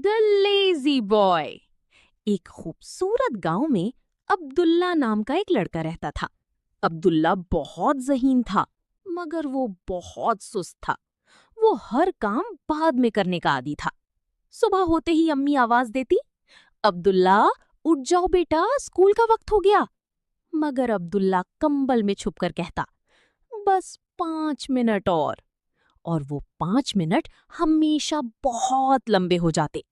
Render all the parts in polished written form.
The lazy boy. एक खूबसूरत गांव में अब्दुल्ला नाम का एक लड़का रहता था। अब्दुल्ला बहुत ज़हीन था, मगर वो बहुत सुस्त था। वो हर काम बाद में करने का आदी था। सुबह होते ही अम्मी आवाज देती, अब्दुल्ला उठ जाओ बेटा, स्कूल का वक्त हो गया। मगर अब्दुल्ला कंबल में छुपकर कहता, बस 5 मिनट और वो 5 मिनट हमेशा बहुत लंबे हो जाते।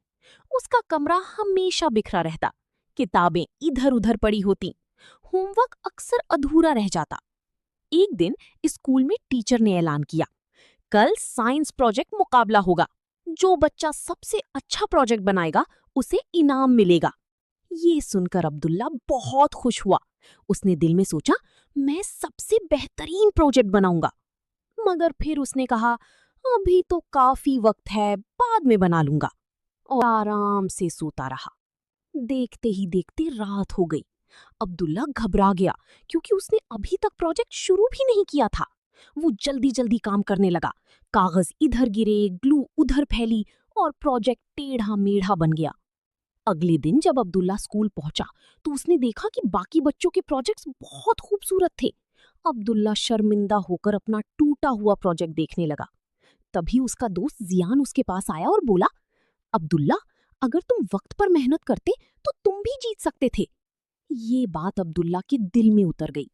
उसका कमरा हमेशा बिखरा रहता, किताबें इधर उधर पड़ी होती, होमवर्क अक्सर अधूरा रह जाता। एक दिन स्कूल में टीचर ने ऐलान किया, कल साइंस प्रोजेक्ट मुकाबला होगा। जो बच्चा सबसे अच्छा प्रोजेक्ट बनाएगा उसे इनाम मिलेगा। ये सुनकर अब्दुल्ला बहुत खुश हुआ। उसने दिल में सोचा, मैं सबसे बेहतरीन प्रोजेक्ट बनाऊंगा। मगर फिर उसने कहा, अभी तो काफी वक्त है, बाद में बना लूंगा, और आराम से सोता रहा। देखते ही देखते रात हो गई। अब्दुल्ला घबरा गया, क्योंकि उसने अभी तक प्रोजेक्ट शुरू भी नहीं किया था। वो जल्दी जल्दी काम करने लगा। कागज इधर गिरे, ग्लू उधर फैली, और प्रोजेक्ट टेढ़ा मेढ़ा बन गया। अगले दिन जब अब्दुल्ला स्कूल पहुंचा तो उसने देखा कि बाकी बच्चों के प्रोजेक्ट्स बहुत खूबसूरत थे। अब्दुल्ला शर्मिंदा होकर अपना टूटा हुआ प्रोजेक्ट देखने लगा। तभी उसका दोस्त जियान उसके पास आया और बोला, अब्दुल्ला, अगर तुम वक्त पर मेहनत करते तो तुम भी जीत सकते थे। ये बात अब्दुल्ला के दिल में उतर गई।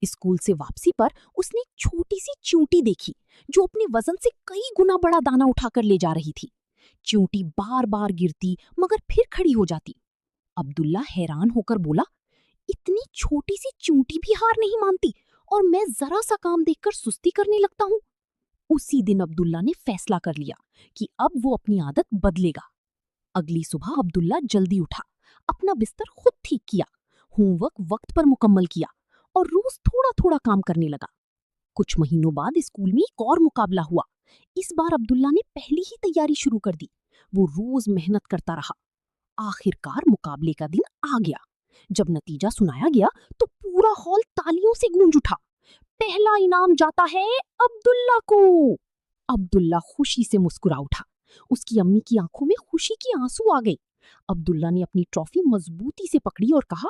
स्कूल से वापसी पर उसने एक छोटी सी चींटी देखी, जो अपने वजन से कई गुना बड़ा दाना उठाकर ले जा रही थी। चींटी बार बार गिरती, मगर फिर खड़ी हो जाती। अब्दुल्ला हैरान होकर बोला, इतनी छोटी सी चींटी भी हार नहीं मानती, और मैं जरा सा काम देखकर सुस्ती करने लगता हूँ। उसी दिन अब्दुल्ला ने फैसला कर लिया कि अब वो अपनी आदत बदलेगा। अगली सुबह अब्दुल्ला जल्दी उठा, अपना बिस्तर खुद ठीक किया, होमवर्क वक्त पर मुकम्मल किया, और रोज थोड़ा थोड़ा काम करने लगा। कुछ महीनों बाद स्कूल में एक और मुकाबला हुआ। इस बार अब्दुल्ला ने पहली ही तैयारी शुरू कर दी। वो रोज मेहनत करता रहा। आखिरकार मुकाबले का दिन आ गया। जब नतीजा सुनाया गया तो पूरा हॉल तालियों से गूंज उठा। पहला इनाम जाता है अब्दुल्ला को। अब्दुल्ला खुशी से मुस्कुरा उठा। उसकी अम्मी की आंखों में खुशी की आंसू आ गए। अब्दुल्ला ने अपनी ट्रॉफी मजबूती से पकड़ी और कहा,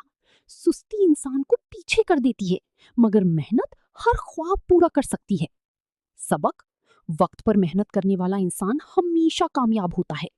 सुस्ती इंसान को पीछे कर देती है, मगर मेहनत हर ख्वाब पूरा कर सकती है। सबक, वक्त पर मेहनत करने वाला इंसान हमेशा कामयाब होता है।